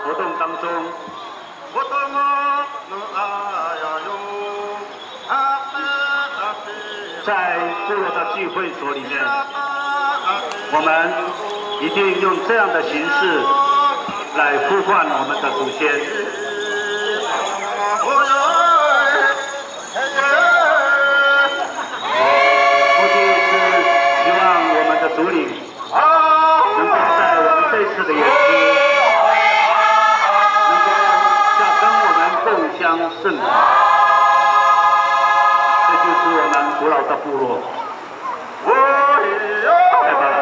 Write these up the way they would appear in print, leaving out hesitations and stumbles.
活动当中，在部落的聚会所里面，我们一定用这样的形式来呼唤我们的祖先。目的是希望我们的首领能够在我们这次的演出，能够跟我们共襄盛举。这就是我们古老的部落。太棒了！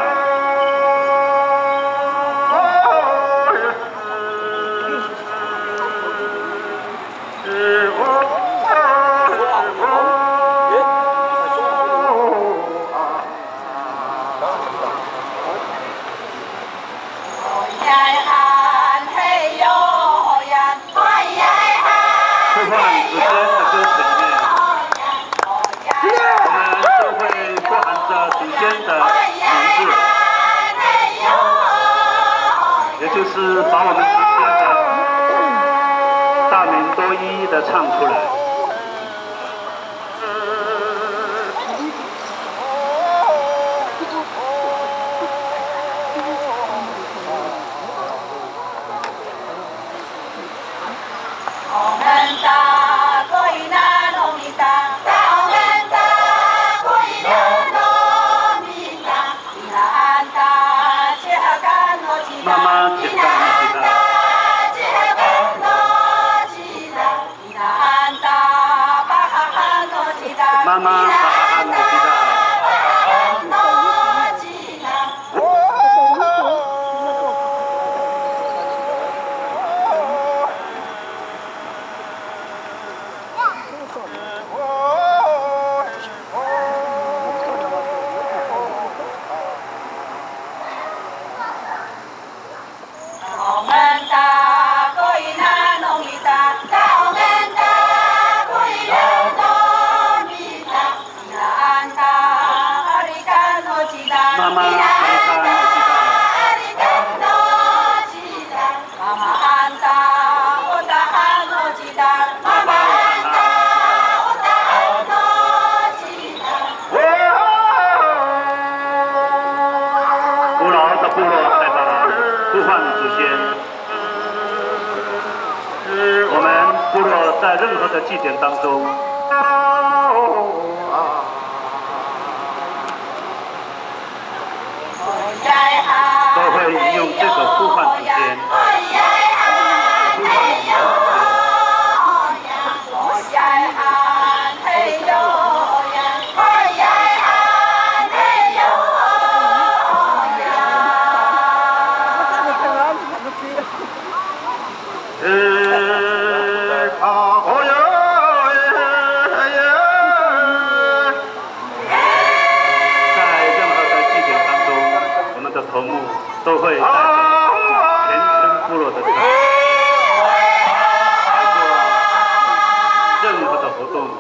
呼唤祖先的歌词里面，我们都会包含着祖先的名字，也就是把我们祖先的大名都一一的唱出来。妈妈简单的知道。妈妈哈哈哈诺知道。妈妈哈哈古老的部落太棒了，呼唤祖先。我们部落在任何的祭典当中，都会引用这首呼唤祖先。头目都会带着田村部落的成员来做任何的活动的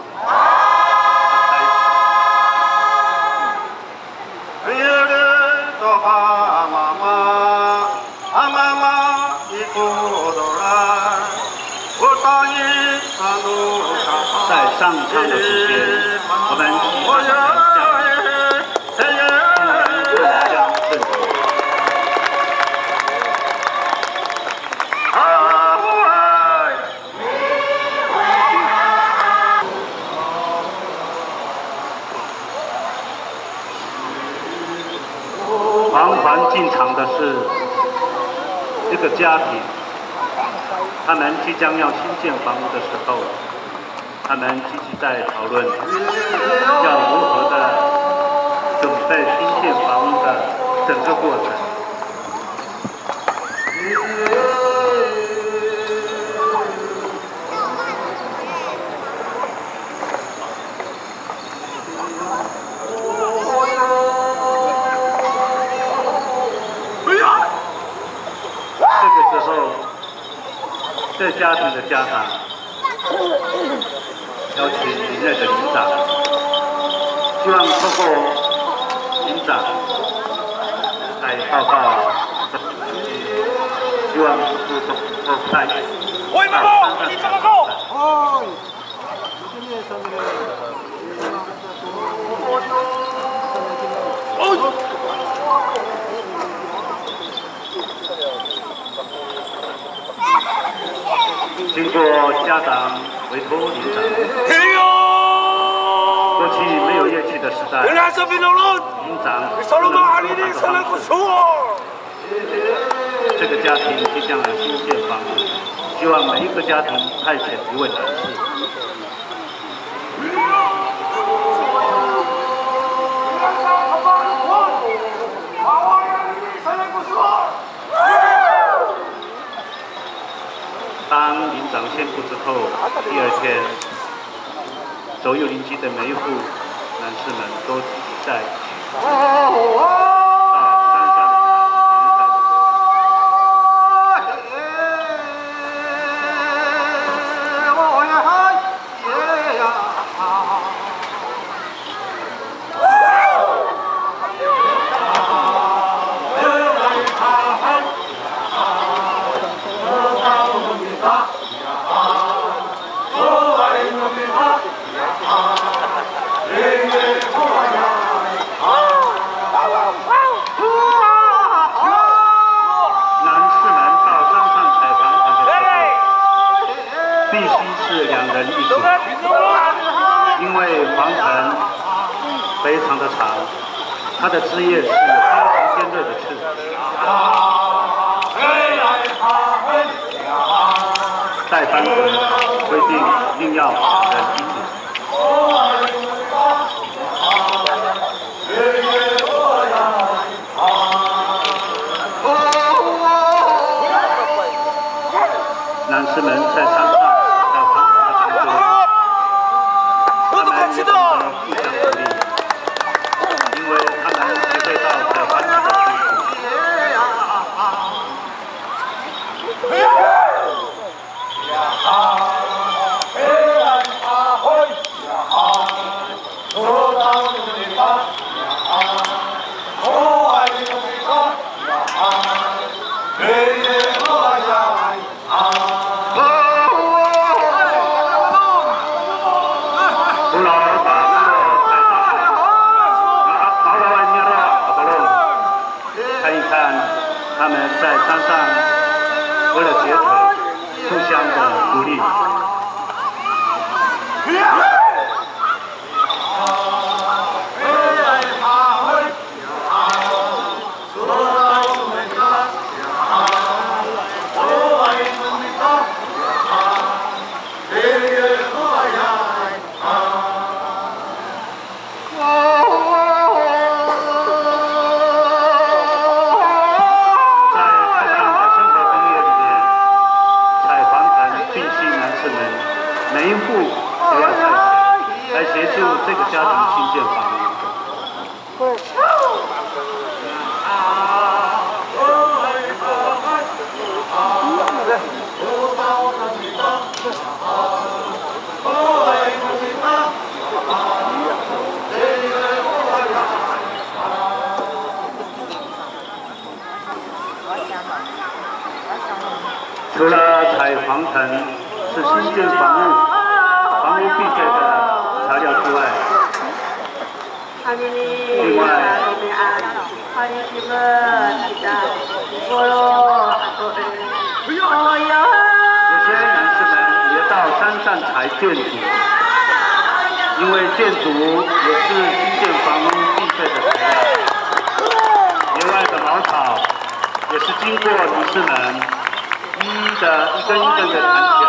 在上唱的时间，我们齐唱的缓缓进场的是这个家庭，他们即将要新建房屋的时候，他们积极在讨论要如何的准备新建房屋的整个过程。这家庭的家长邀请林内的领长，希望透过领长来报告。希望是都在。喂，爸爸，你怎么搞？经过家长委托领长，过去没有乐器的时代，领长这个家庭即将来新建房屋，希望每一个家庭派遣一位男士。当领长宣布之后，第二天，所有邻居的每一户男士们都聚集在一起，到山上因为黄藤非常的长，它的枝叶是有非常尖锐的刺。带班子规定一定要人一组。男士们在山上。他们在山上为了结合，互相的鼓励。每一户都要派遣来协助这个家庭新建房屋。除了采黄藤是新建房屋必备的材料之外，另外，有些男士们也到山上采建筑，因为建筑也是新建房屋必备的材料。野外的茅草也是经过女士们一根一根的弹起来。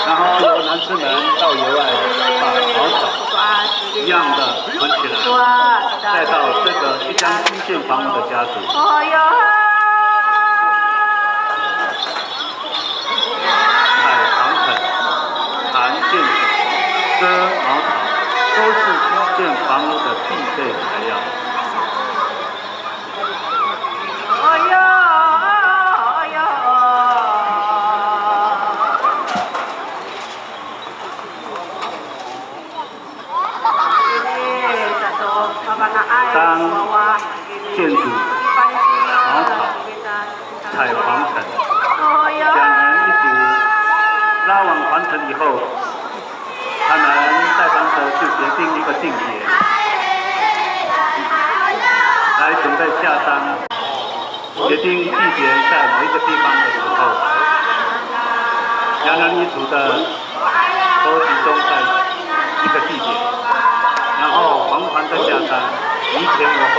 然后由男士们到野外把茅草一样的捆起来，带到这个即将新建房屋的家族。采黄藤、弹建筑、割茅草，都是新建房屋的必备材料。当建筑、茅草踩皇城，两人一组拉往皇城以后，他们代班者就决定一个定点，来准备下山。决定地点在某一个地方的时候，两人一组的都集中在一个地点，然后缓缓的下山，离前而后，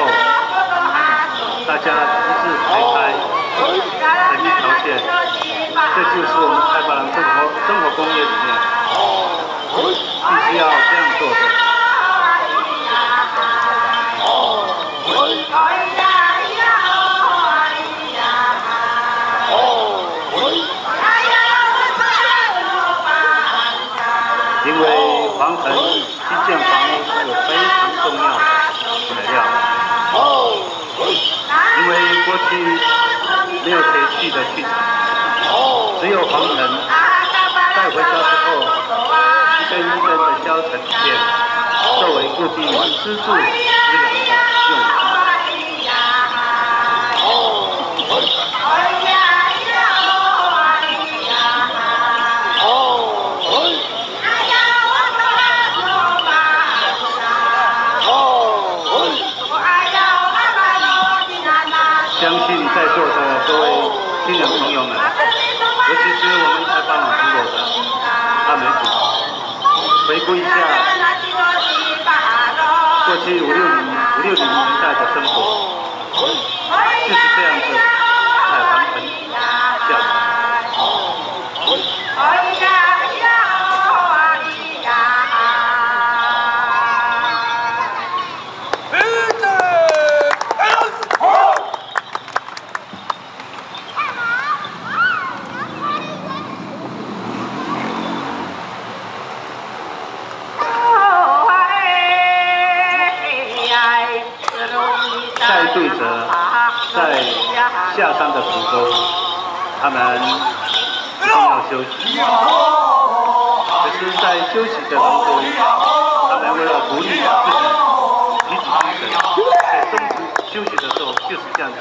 大家一字排开成一条线，这就是我们开发廊生活工业里面必须要这样做的。因为皇城新建房屋是非常重要的材料，因为过去没有铁器的去产，只有皇城带回家之后，一根一根的削成片，作为固定支柱资源的用具。相信在座的各位新人朋友们，尤其是我们开发廊部落的阿美族，回顾一下过去五六零年代的生活，就是这样子踩黄盆下山。带队者在下山的途中，他们一定要休息。可是，在休息的当中，他们为了鼓励自己提起精神，在中途休息的时候就是这样子，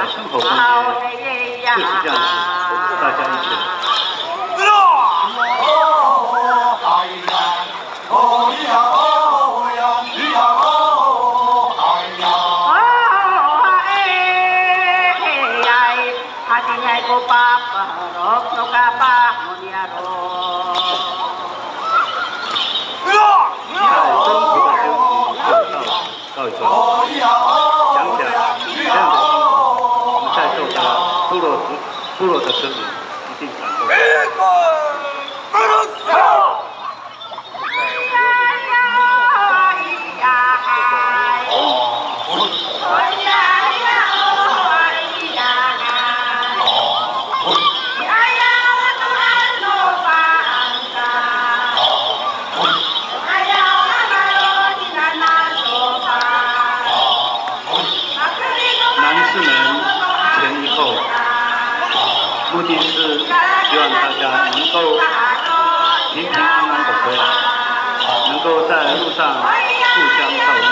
生活工业就是这样子，大家一起来。告一段落，想起来这样子。部落的村民一定感动。男士们一前一后。目的是希望大家能够平平安安的回来，能够在路上互相照应。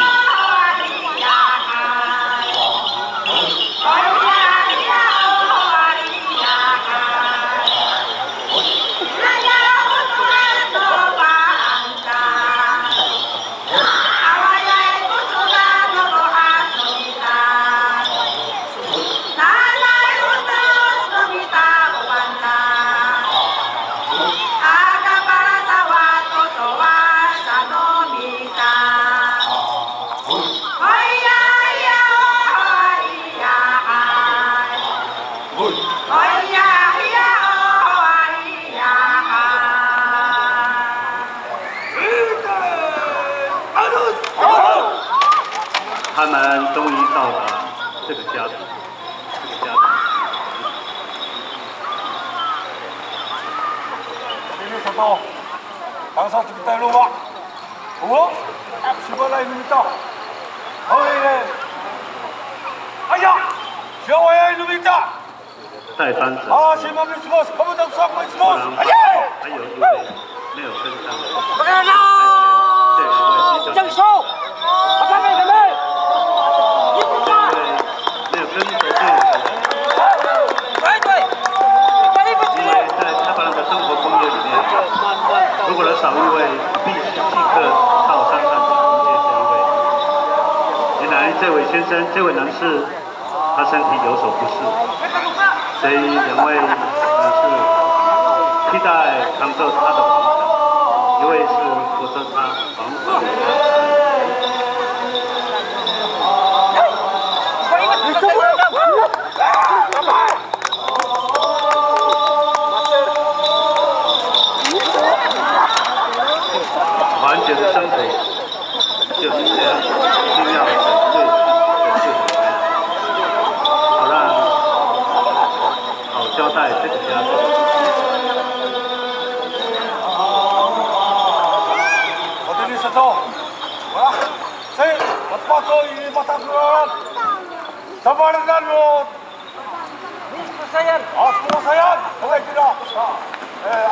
他们终于到达这个家庭，没有想到。bangsa kita lupa. Oh, sebelah ini kita. Oh ini. Ayah, siapa yang ini kita? 代班者。啊，前面没什么，后面都上没什么。哎呀！还有一位没有跟上的。将手，我上面准备。没有跟着队伍。哎对，因为在开发的生活工业里面，如果少一位，必须即刻到山上去迎接这一位。原来这位先生，这位男士，他身体有所不适。 所以两位男士替代扛着他的房产，一位是负责他房子的家产。团结的生活就是这样，一定要整队整队回来，好让。 交代这个家庭。我对你说走，啊，谁？我把手一把他说，什么人干了？saya，啊，semua saya，我来知道，啊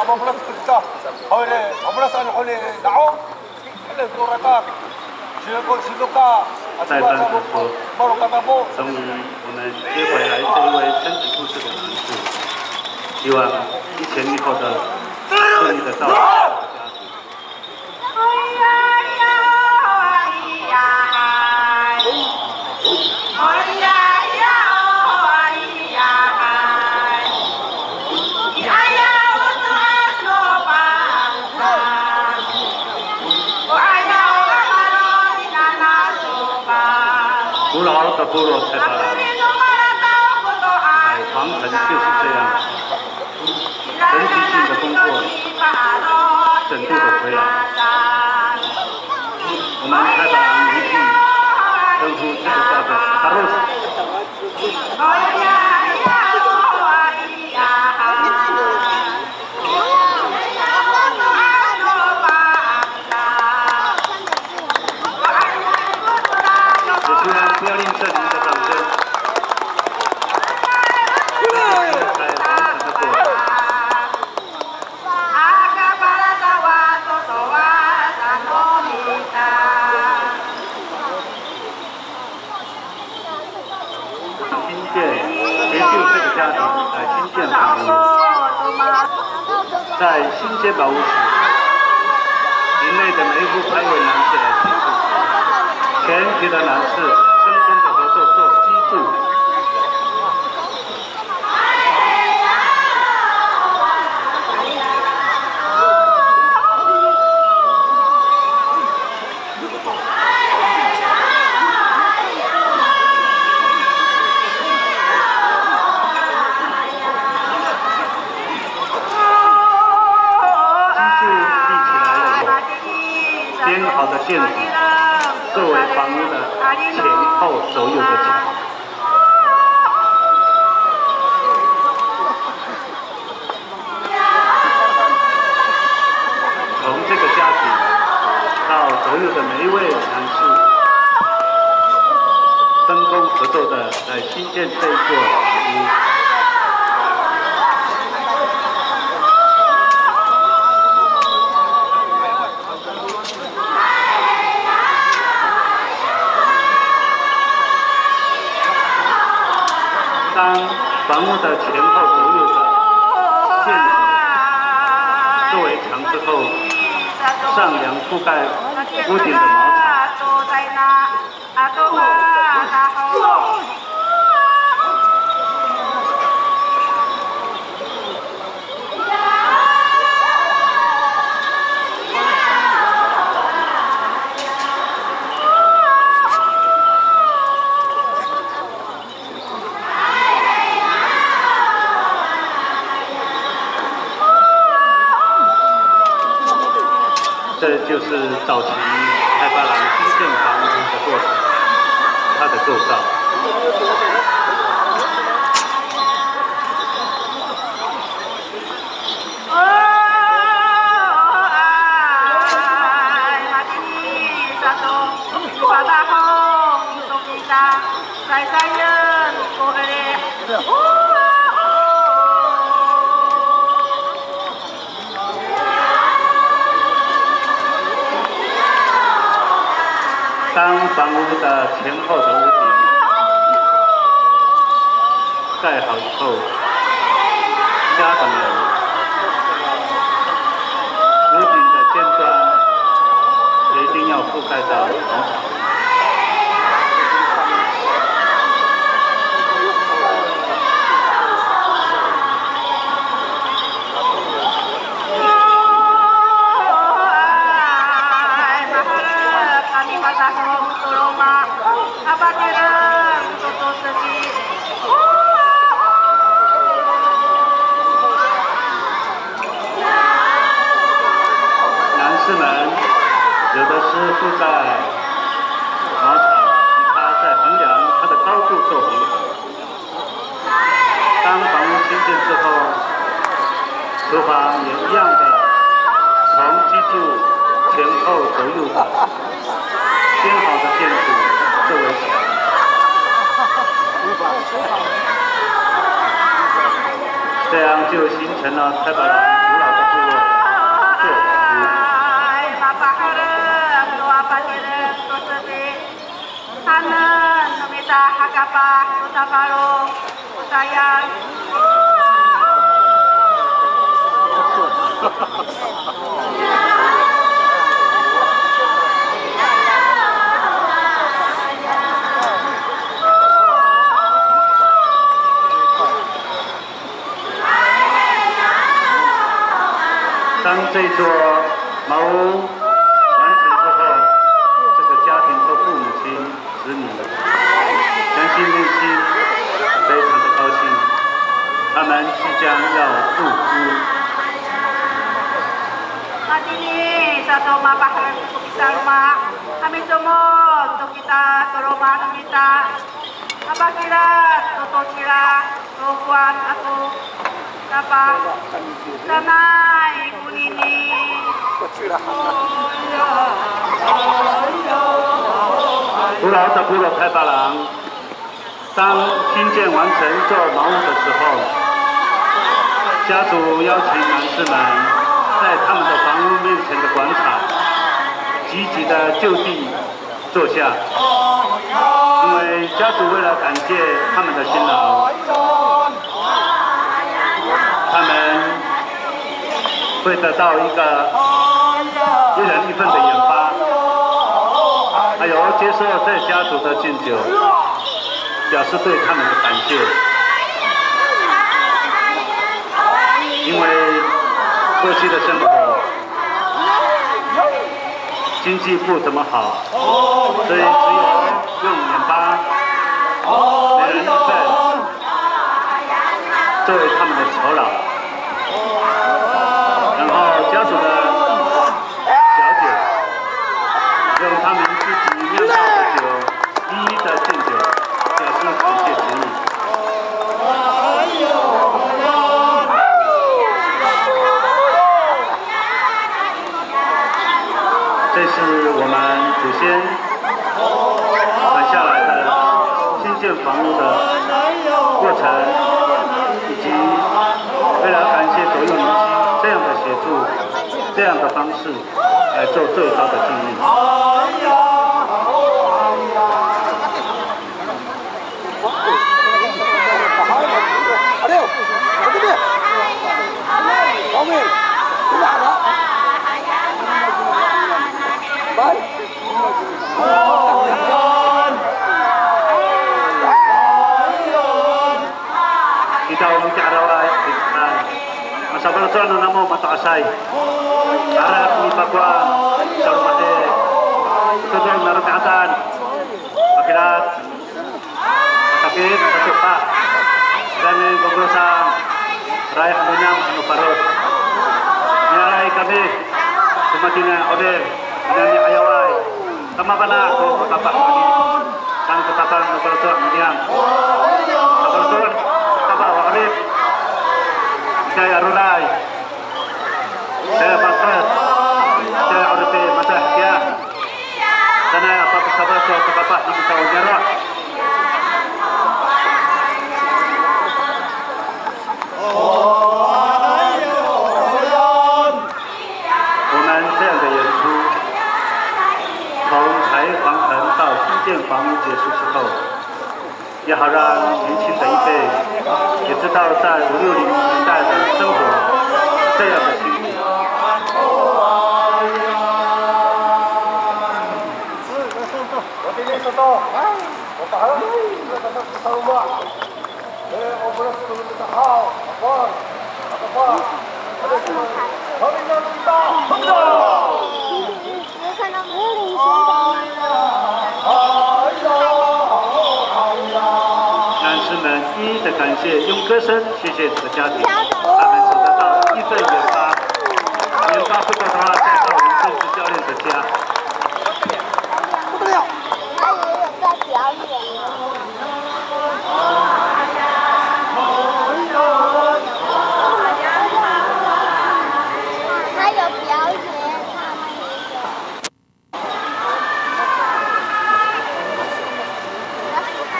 ，14 kita，好嘞，14 好嘞，然后，那个多大？siluka， 代班者说，终于我们接回来这一位身体不适的男士。 希望一前一后的顺利的到达家庭。古老的部落才到来，皇城就是这样。 人体性的工作整度的回来，我们开把名气称呼这个叫做卡洛斯。主持人不要吝啬您的掌声。 协助这个家庭来新建房屋，在新建房屋时，营内的每一户派位男士来协助，全体的男士纷纷的合作做基柱。编好的建筑作为房屋的前后左右的墙。从这个家庭到所有的每一位男士，分工合作的来新建这一座房屋。 当房屋的前后左右的建筑作为墙之后，上梁覆盖屋顶的茅草。这就是早期开发廊新建房屋的过程，它的构造。屋的前后的屋顶盖好以后，家的门，屋顶的尖端也一定要覆盖到茅草。男士们有的是覆盖茅草，以它在衡量它的高度做平衡。当房屋兴建之后，厨房也一样的从基柱前后左右的编好的建筑作为墙，这样就形成了太巴塱古老的部落旧房屋。当这座茅屋完成之后，这个家庭的父母亲、子女，相信内心非常的高兴，他们即将要入屋。Saat ini satu mapahal untuk kita rumah, kami semua untuk kita ke rumah kita. Apabila tutup sila, tuan aku, apa, sanai kunini. 古老的部落太巴塱，当新建完成一座茅屋的时候，家族邀请男士们在他们的房屋面前的广场，积极的就地坐下，因为家族为了感谢他们的辛劳，他们会得到一个一人一份的研发，还有接受这家族的敬酒，表示对他们的感谢。因为过去的生活经济不怎么好，所以只有用研发每人一份作为他们的酬劳，然后家属的小姐用他们自己酿造的酒一一的敬酒，表示感谢子女。这是我们祖先传下来的新建房屋的过程，以及为了感谢左右邻居这样的协助、这样的方式来做最高的敬意。Kita mengkarawai masa beraturan namo mataasay harap ni Papua sarumate tutong narukatan pakirat sakit satupa dan goglosan rakyat menyam anu parut nyarai kami sumatina oder dan ayawai kama bana ko kapak sang ketapang beraturan menyam beraturan Arif, saya Arulai, saya Pastor, saya Arif Masah ya, sana apa sahabat suatu bapak di tahun jarak. 我们这样的演出，从柴黄城到新建候，也好让年轻的一辈也知道在5、60年代的生活是这样的辛苦。男士们一一的感谢，用歌声谢谢这个家庭，他们所得到的义愤研发不够的话，再到林正志教练的家。不得了，他也有在表演哦。他有表演，他们也有。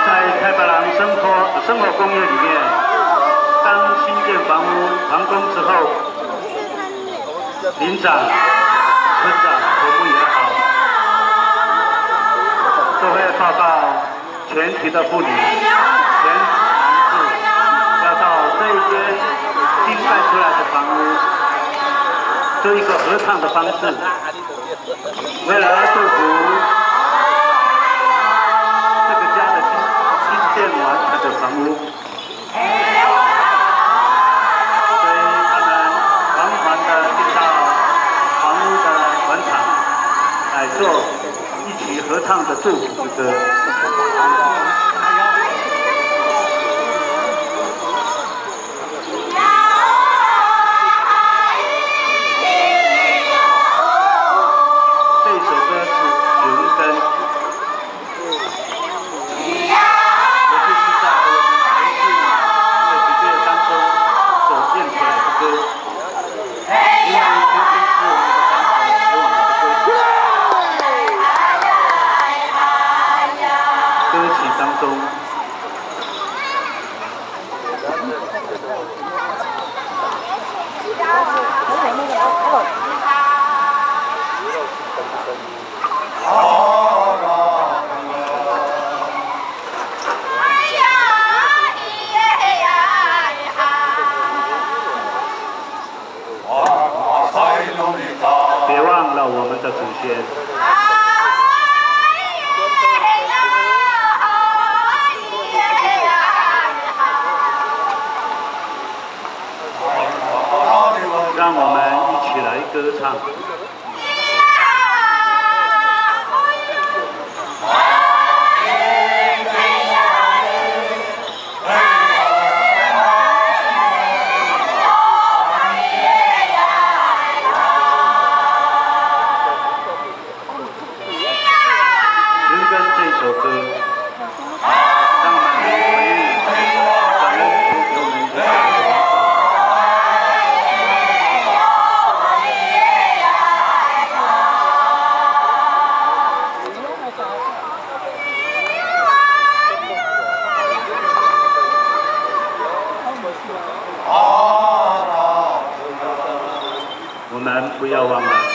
在开发廊生活公寓里面，当新建房屋完工之后，林长、村长、头目也好，都会报告全体的妇女、全体男士，要到这一间新盖出来的房屋做一个合唱的方式，为了祝福这个家的新建完成的房屋，所以他们缓缓地进到房屋的广场来做一起合唱的祝福之歌。别忘了我们的祖先。让我们一起来歌唱。我们不要忘了。